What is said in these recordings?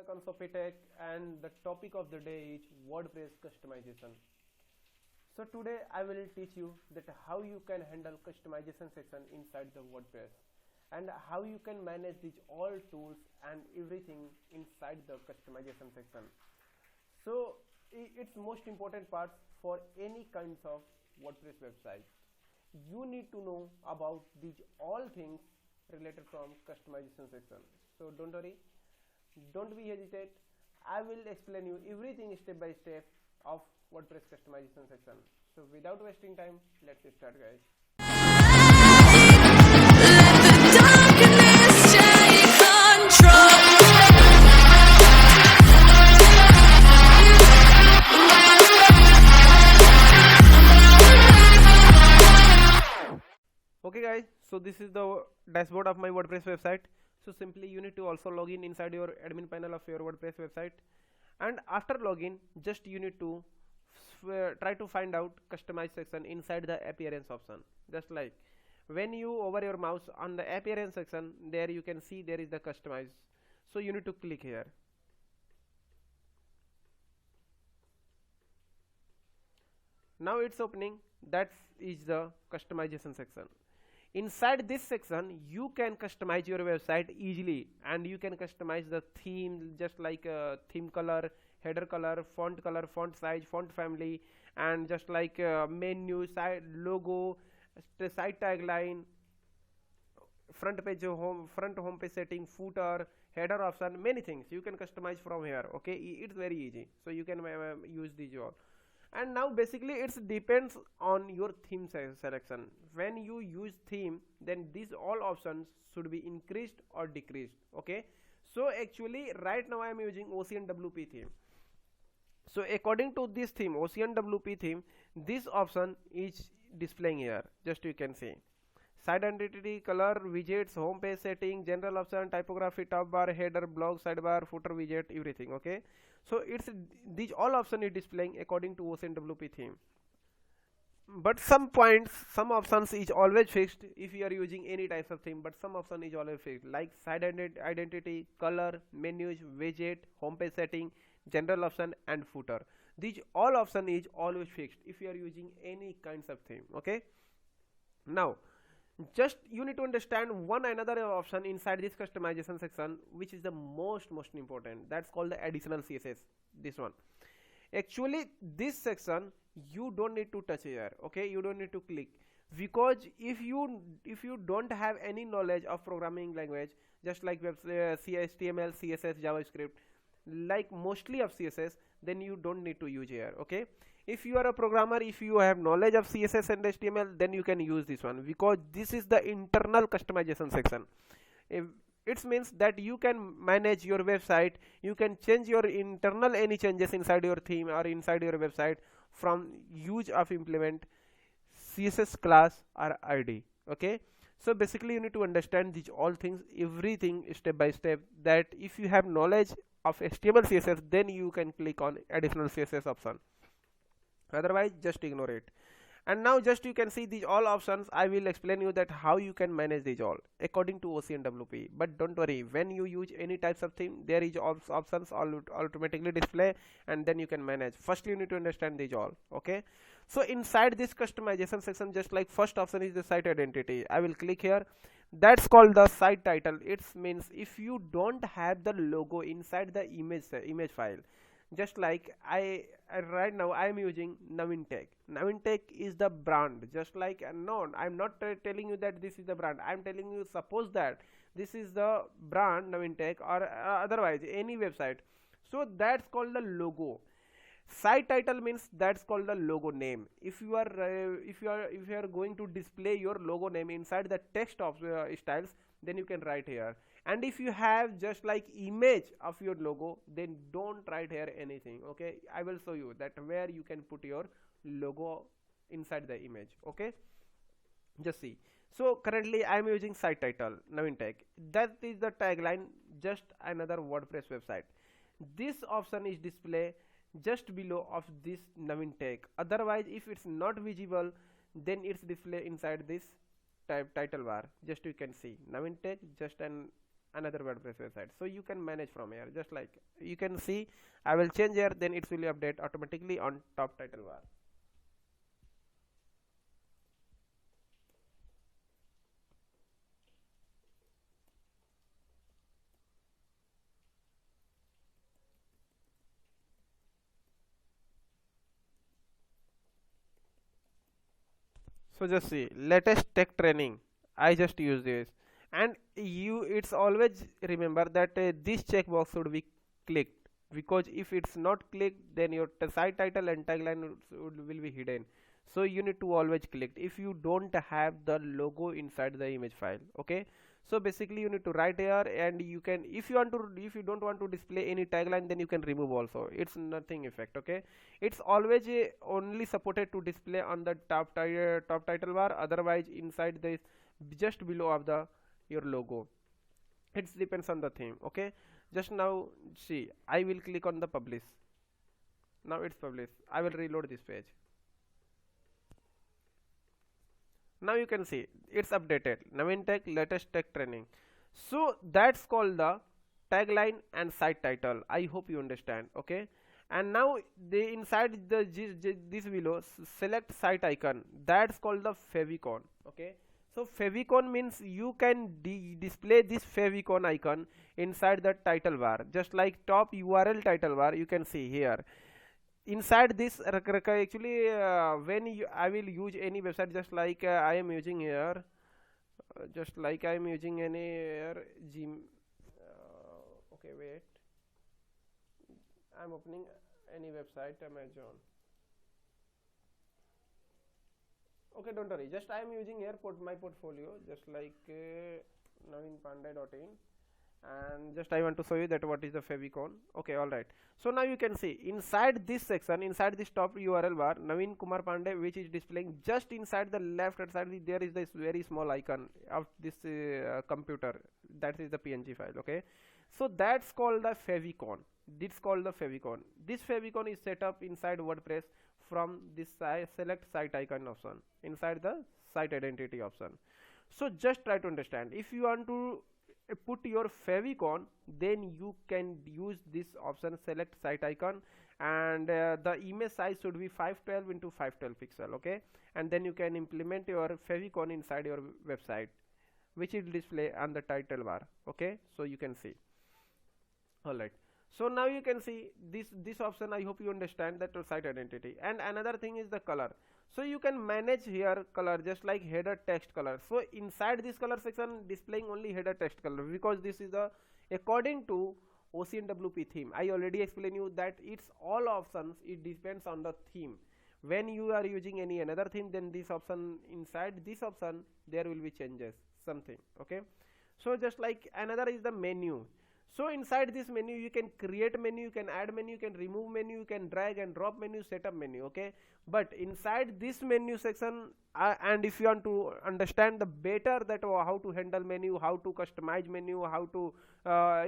on Sopitech, and the topic of the day is WordPress customization. So today I will teach you that how you can handle customization section inside the WordPress and how you can manage these all tools and everything inside the customization section. So it's most important part for any kinds of WordPress website. You need to know about these all things related from customization section. So don't worry, don't be hesitate. I will explain you everything step by step of WordPress customization section. So without wasting time, let's start, guys. Okay guys, so this is the dashboard of my WordPress website. So simply you need to also log in inside your admin panel of your WordPress website, and after login just you need to try to find out customize section inside the appearance option. Just like when you over your mouse on the appearance section, there you can see there is the customize. So you need to click here. Now it's opening. That is the customization section. Inside this section you can customize your website easily, and you can customize the theme, just like theme color, header color, font size, font family, and just like menu, site logo, site tagline, front home page setting, footer, header option, many things you can customize from here. Okay, it's very easy, so you can use these all. And now basically it depends on your theme selection. When you use theme, then these all options should be increased or decreased. Okay, so actually right now I am using OceanWP theme. So according to this theme, OceanWP theme, this option is displaying here. Just you can see site identity, color, widgets, home page setting, general option, typography, top bar, header, blog, sidebar, footer, widget, everything. Okay, so it's these all option is displaying according to OceanWP theme. But some points, some options is always fixed if you are using any types of theme, but some option is always fixed, like site identity, color, menus, widget, home page setting, general option, and footer. These all option is always fixed if you are using any kinds of theme. Okay, now just you need to understand one another option inside this customization section, which is the most important. That's called the additional CSS. This one, actually this section you don't need to touch here. Okay, you don't need to click, because if you don't have any knowledge of programming language, just like HTML, CSS, JavaScript, like mostly of CSS, then you don't need to use here. Okay, if you are a programmer, if you have knowledge of CSS and HTML, then you can use this one, because this is the internal customization section. It means that you can manage your website, you can change your internal any changes inside your theme or inside your website from use of implement CSS class or ID. Okay, so basically you need to understand these all things, everything step by step, that if you have knowledge of HTML, CSS, then you can click on additional CSS option, otherwise just ignore it. And now just you can see these all options. I will explain you that how you can manage these all according to OceanWP. But don't worry, when you use any types of theme, there is options all automatically display, and then you can manage. First you need to understand these all. Okay, so inside this customization section, just like first option is the site identity, I will click here. That's called the site title. It means if you don't have the logo inside the image file, just like right now I am using Naveen Tech. Naveen Tech is the brand. Just like no, I'm not telling you that this is the brand. I'm telling you, suppose that this is the brand Naveen Tech, or otherwise any website. So that's called the logo. Site title means that's called the logo name. If you are going to display your logo name inside the text of styles, then you can write here. And if you have just like image of your logo, then don't write here anything. Okay, I will show you that where you can put your logo inside the image. Okay, just see. So currently I am using site title Naveen Tech. That is the tagline, just another WordPress website. This option is display just below of this Naveen Tech. Otherwise if it's not visible, then it's display inside this title bar. Just you can see Naveen Tech, just an another WordPress website. So you can manage from here, just like you can see. I will change here, then it will update automatically on top title bar. So just see latest tech training. I just use this, and you it's always remember that this checkbox should be clicked, because if it's not clicked, then your site title and tagline will be hidden. So you need to always click if you don't have the logo inside the image file. Okay, so basically you need to write here, and you can, if you want to, if you don't want to display any tagline, then you can remove also, it's nothing effect. Okay, it's always only supported to display on the top title bar, otherwise inside this just below of the your logo. It depends on the theme. Okay, just now see, I will click on the publish. Now it's published. I will reload this page. Now you can see it's updated. Naveen Tech latest tech training. So that's called the tagline and site title. I hope you understand. Okay, and now the inside the this below select site icon, that's called the favicon. Okay, so favicon means you can display this favicon icon inside the title bar, just like top URL title bar. You can see here inside this actually when I will use any website, just like I am using here, just like I am using any here okay, wait, I'm opening any website, Amazon. Okay, don't worry, just I am using here my portfolio, just like naveenpandey.in, and just I want to show you that what is the favicon. Okay, all right. So now you can see inside this section, inside this top URL bar, Naveen Kumar Pandey, which is displaying just inside the left hand side, there is this very small icon of this computer, that is the PNG file. Okay, so that's called the favicon. This called the favicon. This favicon is set up inside WordPress from this select site icon option inside the site identity option. So just try to understand. If you want to put your favicon, then you can use this option, select site icon, and the image size should be 512 into 512 pixel. Okay, and then you can implement your favicon inside your website, which is display on the title bar. Okay, so you can see. All right, so now you can see this option. I hope you understand that site identity. And another thing is the color. So you can manage here color, just like header text color. So inside this color section, displaying only header text color, because this is the according to OCNWP theme. I already explained you that it's all options, it depends on the theme. When you are using any another theme, then this option, inside this option there will be changes something. Okay, so just like another is the menu. So inside this menu you can create menu, you can add menu, you can remove menu, you can drag and drop menu, setup menu. Okay, but inside this menu section, and if you want to understand the better that how to handle menu, how to customize menu, how to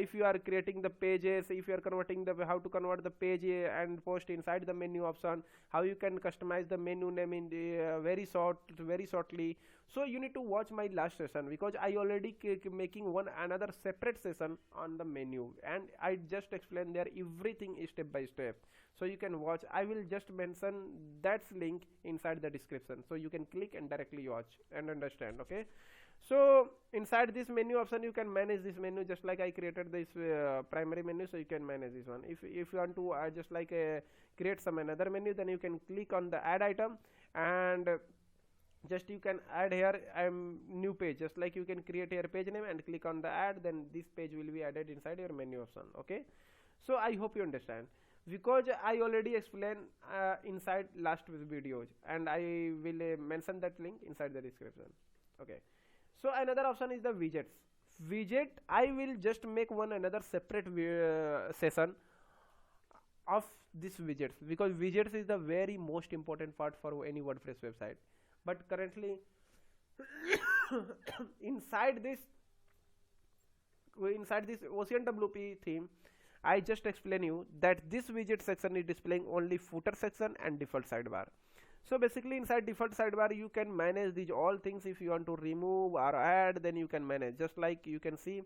if you are creating the pages, if you are converting the, how to convert the page and post inside the menu option, how you can customize the menu name in the very shortly. So you need to watch my last session, because I already making one another separate session on the menu, and I just explain there everything step by step. So you can watch. I will just mention that link inside the description, so you can click and directly watch and understand. Okay, so inside this menu option you can manage this menu, just like I created this primary menu, so you can manage this one. If you want to just like create some another menu, then you can click on the add item, and just you can add here new page, just like you can create your page name and click on the add, then this page will be added inside your menu option. Okay, so I hope you understand, because I already explained inside last videos, and I will mention that link inside the description. Okay, so another option is the widget. I will just make one another separate session of this widgets, because widgets is the very most important part for any WordPress website. But currently inside this OCNWP theme, I just explain you that this widget section is displaying only footer section and default sidebar. So basically inside default sidebar you can manage these all things. If you want to remove or add, then you can manage, just like you can see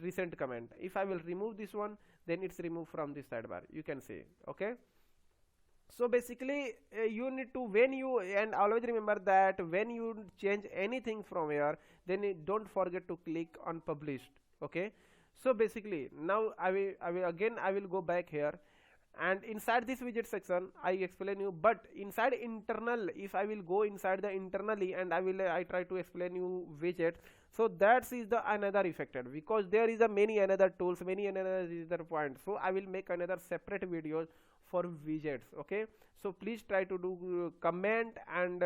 recent comment. If I will remove this one, then it's removed from this sidebar, you can see. Okay, so basically you need to, when you, and always remember that when you change anything from here, then don't forget to click on published. Okay, so basically now I will go back here, and inside this widget section I explain you. But inside internal, if I will go inside the internally and I try to explain you widget, so that is the another affected, because there is a many another tools, many another points. So I will make another separate videos for widgets. Okay, so please try to do comment and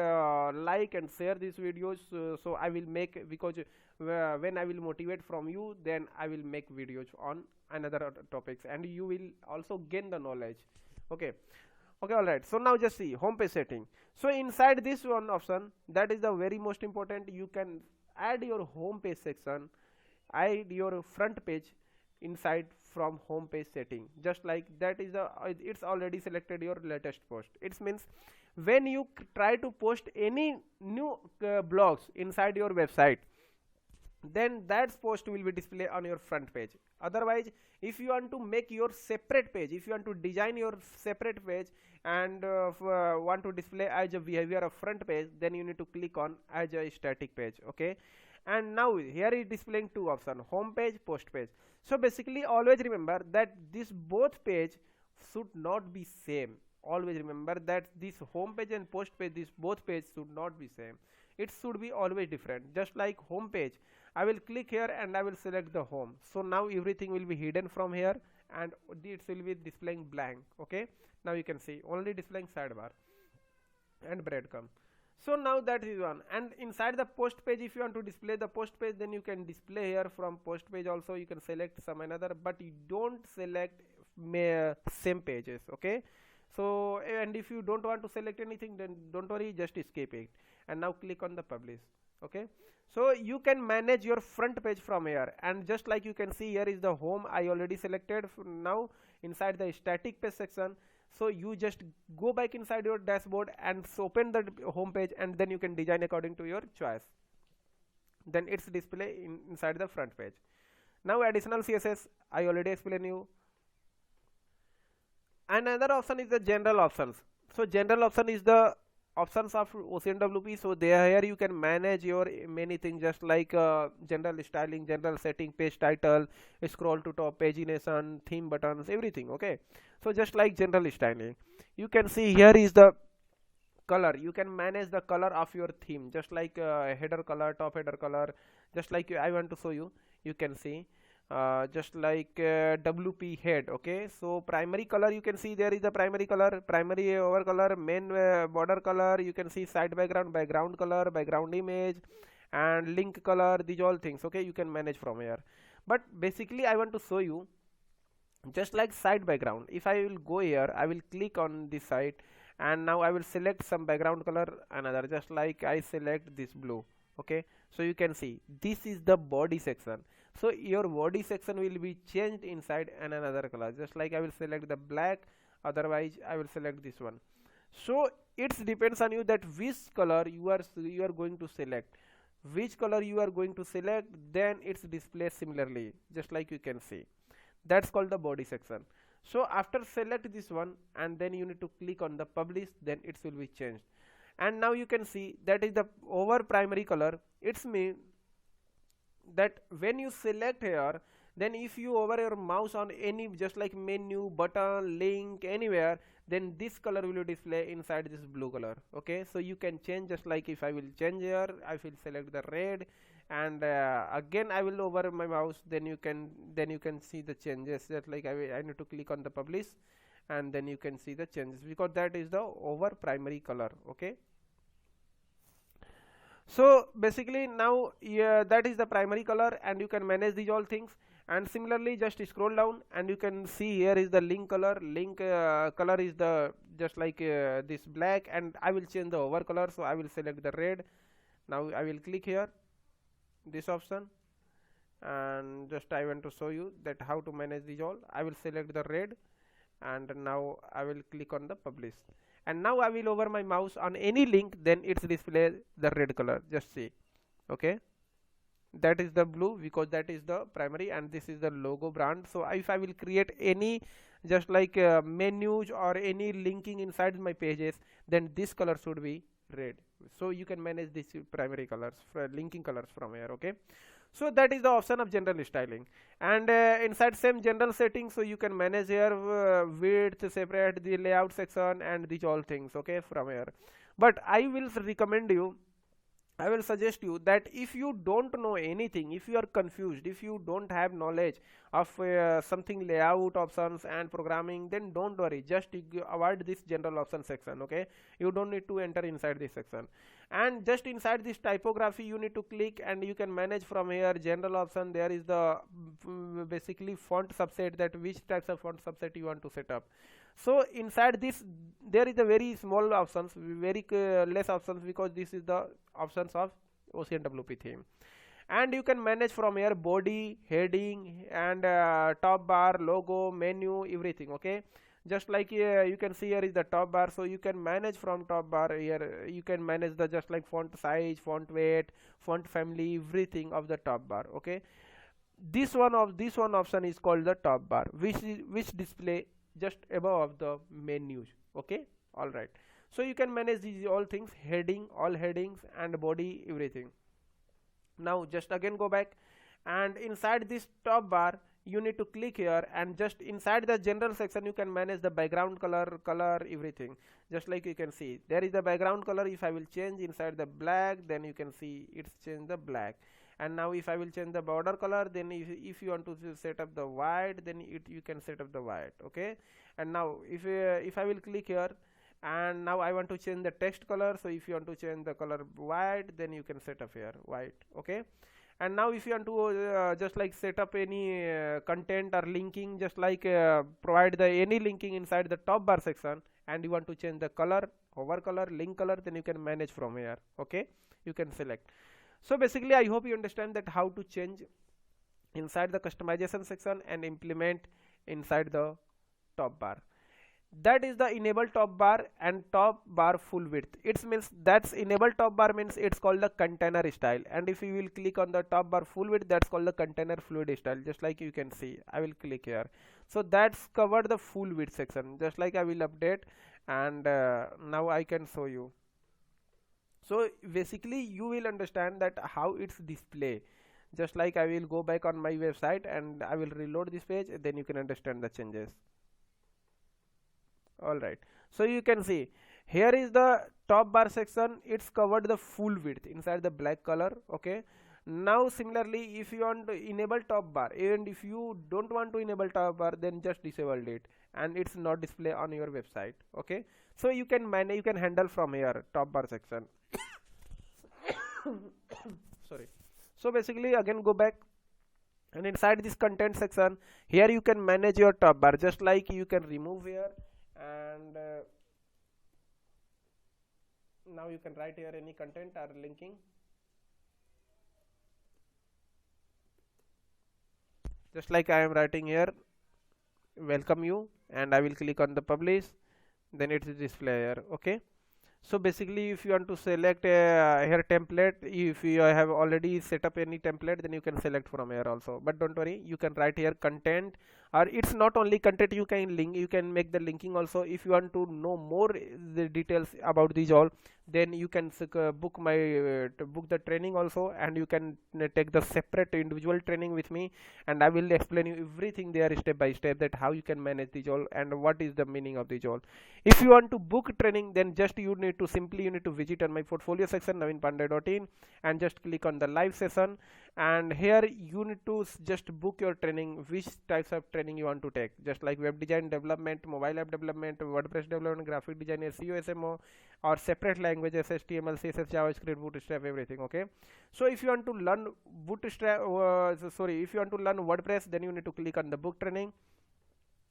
like and share these videos, so I will make, because when I will motivate from you, then I will make videos on another topics, and you will also gain the knowledge. Okay, okay, all right. So now just see home page setting. So inside this one option, that is the very most important, you can add your home page section, add your front page inside from home page setting. Just like that is the it's already selected your latest post. It means when you try to post any new blogs inside your website, then that post will be displayed on your front page. Otherwise, if you want to make your separate page, if you want to design your separate page and want to display as a behavior of front page, then you need to click on as a static page. Okay, and now here is displaying two options, home page, post page. So basically always remember that this both page should not be same. Always remember that this home page and post page, this both page should not be same. It should be always different. Just like home page, I will click here and I will select the home. So now everything will be hidden from here and it will be displaying blank. Okay, now you can see only displaying sidebar and breadcrumb. So now that is one. And inside the post page, if you want to display the post page, then you can display here from post page also. You can select some another, but you don't select same pages. Okay, so and if you don't want to select anything, then don't worry, just escape it and now click on the publish. Okay, so you can manage your front page from here, and just like you can see, here is the home I already selected. Now inside the static page section, so you just go back inside your dashboard and open the home page, and then you can design according to your choice. Then it's display inside the front page. Now additional CSS I already explained you. Another option is the general options. So general option is the options of OCNWP. So there here you can manage your many things, just like general styling, general setting, page title, scroll to top, pagination, theme buttons, everything. Okay, so just like general styling, you can see here is the color. You can manage the color of your theme, just like header color, top header color. Just like I want to show you, you can see just like WP head. Okay, so primary color, you can see there is the primary color, primary over color, main border color, you can see side background color, background image, and link color, these all things. Okay, you can manage from here. But basically I want to show you just like side background. If I will go here, I will click on this side, and now I will select some background color, another, just like I select this blue. Okay, so you can see this is the body section. So your body section will be changed inside another color. Just like I will select the black, otherwise I will select this one. So it depends on you that which color you are going to select. Which color you are going to select, then it's displayed similarly. Just like you can see, that's called the body section. So after select this one, and then you need to click on the publish, then it will be changed. And now you can see that is the over primary color. It's mean that when you select here, then if you over your mouse on any, just like menu, button, link, anywhere, then this color will display inside this blue color. Okay, so you can change, just like if I will change here, I will select the red, and again I will over my mouse, then you can see the changes. Just like I need to click on the publish, and then you can see the changes, because that is the over primary color. Okay, so basically now that is the primary color, and you can manage these all things. And similarly, just scroll down and you can see here is the link color. Link color is the just like this black, and I will change the over color, so I will select the red. Now I will click here this option, and just I want to show you that how to manage these all. I will select the red, and now I will click on the publish, and now I will over my mouse on any link, then it's display the red color. Just see. Okay, that is the blue because that is the primary, and this is the logo brand. So if I will create any just like menus or any linking inside my pages, then this color should be red. So you can manage this primary colors for linking colors from here. Okay, so that is the option of general styling. And inside same general settings, so you can manage here width, separate the layout section and these all things, okay, from here. But I will recommend you, I will suggest you that if you don't know anything, if you are confused, if you don't have knowledge of something layout options and programming, then don't worry, just avoid this general option section. Okay, you don't need to enter inside this section, and just inside this typography you need to click and you can manage from here general option. There is the basically font subset, that which types of font subset you want to set up. So inside this there is a very small options, very less options, because this is the options of OCNWP theme. And you can manage from here body, heading, and top bar, logo, menu, everything. Okay, just like you can see here is the top bar, so you can manage from top bar. Here you can manage the just like font size, font weight, font family, everything of the top bar. Okay, this one option is called the top bar, which display just above the menus. Okay, all right. So you can manage these all things, heading, all headings, and body, everything. Now just again go back, and inside this top bar you need to click here, and just inside the general section you can manage the background color, everything. Just like you can see there is the background color. If I will change inside the black, then you can see it's changed the black. And now if I will change the border color, then if you want to set up the white, then you can set up the white. Okay, and now if I will click here, and now I want to change the text color, so if you want to change the color white, then you can set up here white. Okay, and now if you want to just like set up any content or linking, just like provide the any linking inside the top bar section, and you want to change the color, hover color, link color, then you can manage from here. Okay, you can select. So basically I hope you understand that how to change inside the customization section and implement inside the top bar. That is the enable top bar and top bar full width. It means that's enable top bar means it's called the container style, and if you will click on the top bar full width, that's called the container fluid style. Just like you can see, I will click here, so that's covered the full width section. Just like I will update, and now I can show you. So basically you will understand that how it's display. Just like I will go back on my website and I will reload this page, then you can understand the changes. Alright, so you can see here is the top bar section, it's covered the full width inside the black color. Okay, now similarly if you want to enable top bar, and if you don't want to enable top bar, then just disable it and it's not display on your website. Okay, so you can manage, you can handle from here top bar section. Sorry. So basically again go back, and inside this content section here you can manage your top bar. Just like you can remove here, and now you can write here any content or linking. Just like I am writing here, welcome you, and I will click on the publish, then it is display here. Okay, so basically if you want to select here template, if you have already set up any template, then you can select from here also. But don't worry, you can write here content, or it's not only content, you can link, you can make the linking also. If you want to know more the details about these all, then you can book my book the training also, and you can take the separate individual training with me, and I will explain you everything there step by step, that how you can manage these all and what is the meaning of these all. If you want to book training, then just you need to visit on my portfolio section navinpandey.in, and just click on the live session, and here you need to just book your training, which types of training you want to take. Just like web design development, mobile app development, WordPress development, graphic design, SEO, SMO, or separate languages, HTML, CSS, JavaScript, Bootstrap, everything. Okay, so if you want to learn Bootstrap, if you want to learn WordPress, then you need to click on the book training,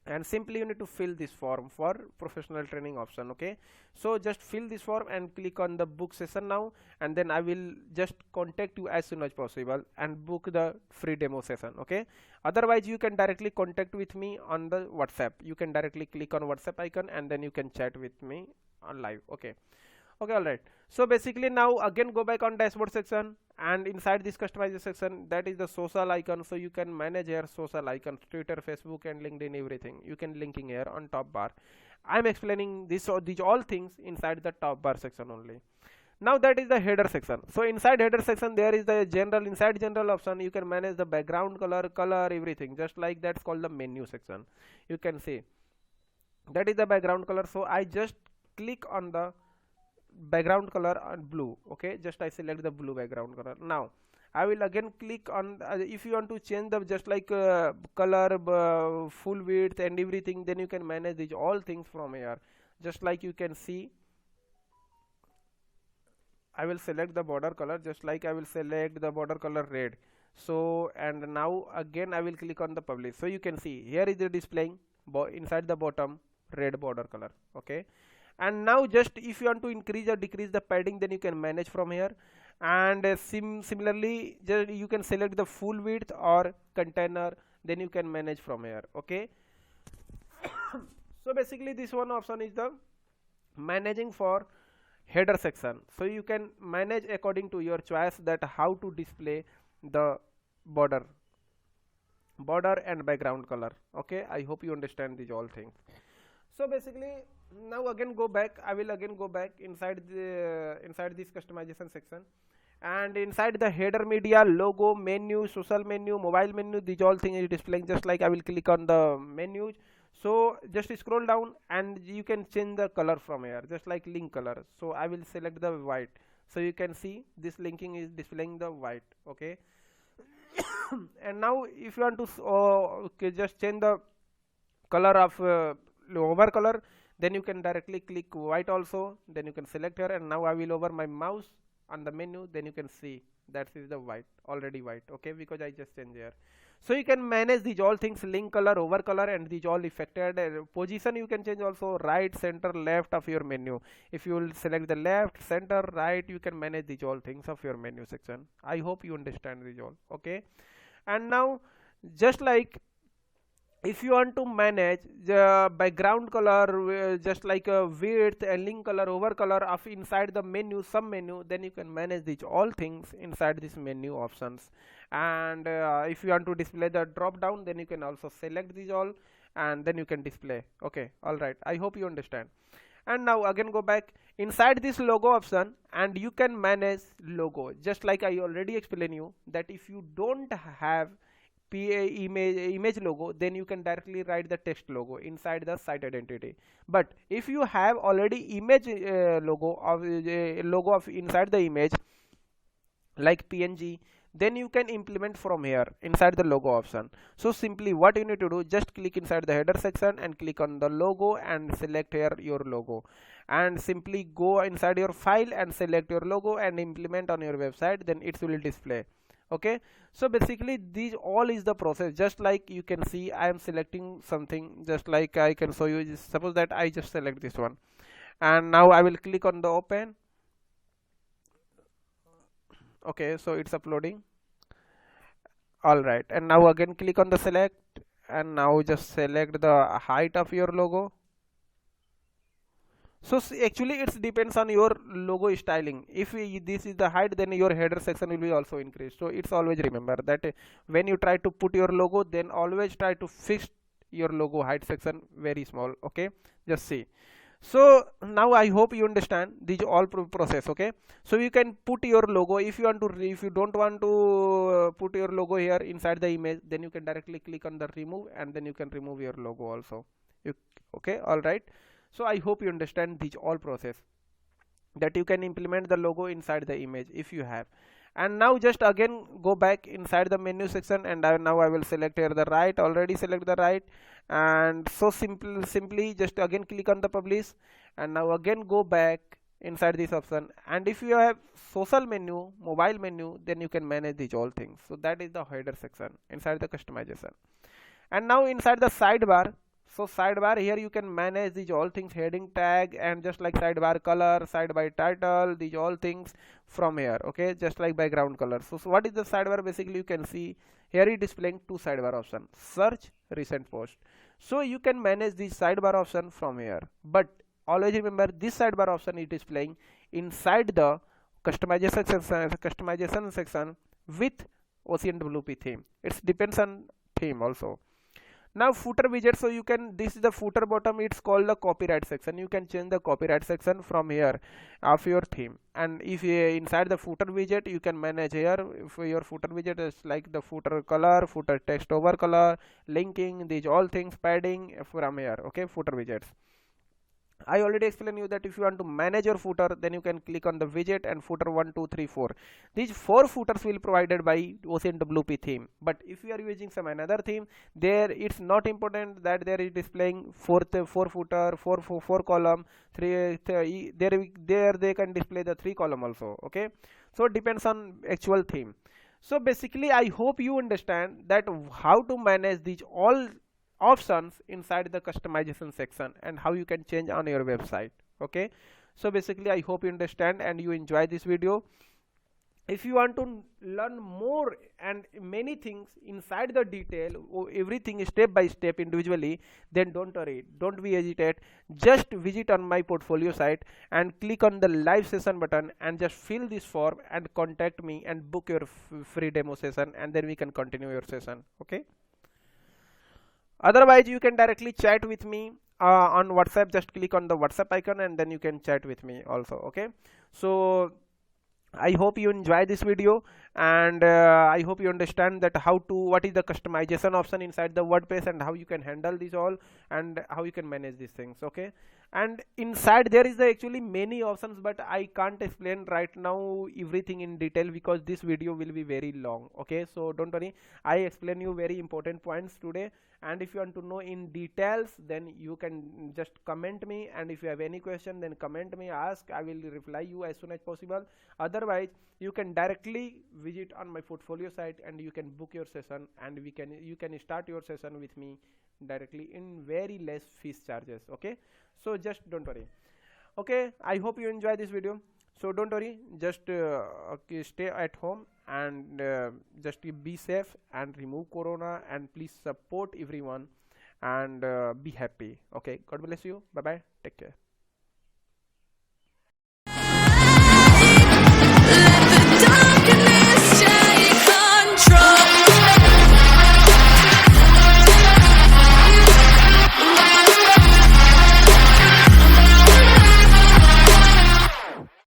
and simply you need to fill this form for professional training option. Okay, so just fill this form and click on the book session now, and then I will just contact you as soon as possible and book the free demo session. Okay, otherwise you can directly contact with me on the WhatsApp. You can directly click on WhatsApp icon, and then you can chat with me on live. Okay, Okay, all right. So basically now again go back on dashboard section, and inside this customizer section, that is the social icon. So you can manage here social icons, Twitter, Facebook and LinkedIn, everything you can linking here on top bar. I'm explaining this or these all things inside the top bar section only. Now that is the header section. So inside header section there is the general, inside general option you can manage the background color, everything, just like that's called the menu section. You can see that is the background color. So I just click on the background color on blue. Okay, just I select the blue background color. Now I will again click on if you want to change the just like color, full width and everything, then you can manage these all things from here. Just like you can see, I will select the border color, just like I will select the border color red. So and now again I will click on the publish. So you can see here is the displaying inside the bottom red border color. Okay, and now just if you want to increase or decrease the padding, then you can manage from here. And similarly just you can select the full width or container, then you can manage from here. Okay. So basically this one option is the managing for header section. So you can manage according to your choice that how to display the border and background color. Okay, I hope you understand these all things. So basically now again go back, I will again go back inside this customization section, and inside the header media, logo, menu, social menu, mobile menu, these all things is displaying. Just like I will click on the menus. So just scroll down and you can change the color from here, just like link color. So I will select the white. So you can see this linking is displaying the white. Okay. And now if you want to okay, just change the color of over color, then you can directly click white also, then you can select here, and now I will over my mouse on the menu, then you can see that is the white, already white. Okay, because I just changed here. So you can manage these all things, link color, over color, and these all affected position you can change also, right, center, left of your menu. If you will select the left, center, right, you can manage these all things of your menu section. I hope you understand these all. Okay, and now just like if you want to manage the background color, just like a width and link color, over color of inside the menu, sub menu, then you can manage these all things inside this menu options. And if you want to display the drop down, then you can also select these all and then you can display. Okay, all right, I hope you understand. And now again go back inside this logo option, and you can manage logo, just like I already explained you that if you don't have image logo, then you can directly write the text logo inside the site identity. But if you have already image logo of inside the image like PNG, then you can implement from here inside the logo option. So simply what you need to do, just click inside the header section and click on the logo and select here your logo, and simply go inside your file and select your logo and implement on your website, then it will display. Okay, so basically these all is the process. Just like you can see I am selecting something, just like I can show you. Suppose that I just select this one, and now I will click on the open. Okay, so it's uploading. All right, and now again click on the select, and now just select the height of your logo. So actually it depends on your logo styling. If this is the height, then your header section will be also increased. So it's always remember that when you try to put your logo, then always try to fix your logo height section very small. Okay, just see. So now I hope you understand these all process. Okay, so you can put your logo. If you want to if you don't want to put your logo here inside the image, then you can directly click on the remove, and then you can remove your logo also. Okay, all right. So I hope you understand these all process that you can implement the logo inside the image if you have. And now just again go back inside the menu section, and now I will select here the right, already select the right, and so simply just again click on the publish, and now again go back inside this option. And if you have social menu, mobile menu, then you can manage these all things. So that is the header section inside the customization. And now inside the sidebar, so sidebar here you can manage these all things, heading tag, and just like sidebar color, sidebar title, these all things from here. Okay, just like background color. So what is the sidebar? Basically you can see here it displaying two sidebar option, search, recent post. So you can manage this sidebar option from here, but always remember this sidebar option is displaying inside the customization section with OCNWP theme. It depends on theme also. Now footer widget, so you can, this is the footer bottom, it's called the copyright section. You can change the copyright section from here of your theme. And if inside the footer widget, you can manage here. If your footer widget is like the footer color, footer text over color, linking, these all things, padding from here. Okay, footer widgets. I already explained you that if you want to manage your footer, then you can click on the widget and footer 1, 2, 3, 4. These 4 footers will provided by OCNWP theme. But if you are using some another theme, there it's not important that there is displaying four footer, four column, there they can display the 3 column also. Okay, so it depends on actual theme. So basically, I hope you understand that how to manage these all options inside the customization section and how you can change on your website. Okay, so basically I hope you understand and you enjoy this video. If you want to learn more and many things inside the detail, everything step by step individually, then don't worry, don't be hesitate, just visit on my portfolio site and click on the live session button and just fill this form and contact me and book your free demo session, and then we can continue your session. Okay, otherwise you can directly chat with me on WhatsApp. Just click on the WhatsApp icon and then you can chat with me also. Okay, so I hope you enjoy this video, and I hope you understand that what is the customization option inside the WordPress and how you can handle these all and how you can manage these things. Okay, and inside there is actually many options, but I can't explain right now everything in detail because this video will be very long. Okay, so don't worry, I explain you very important points today, and if you want to know in details, then you can just comment me, and if you have any question, then comment me, ask, I will reply you as soon as possible. Otherwise you can directly visit on my portfolio site and you can book your session, and you can start your session with me directly in very less fees charges. Okay, so just don't worry. Okay, I hope you enjoy this video. So don't worry, just stay at home and just be safe and remove corona, and please support everyone and be happy. Okay, God bless you. Bye bye, take care.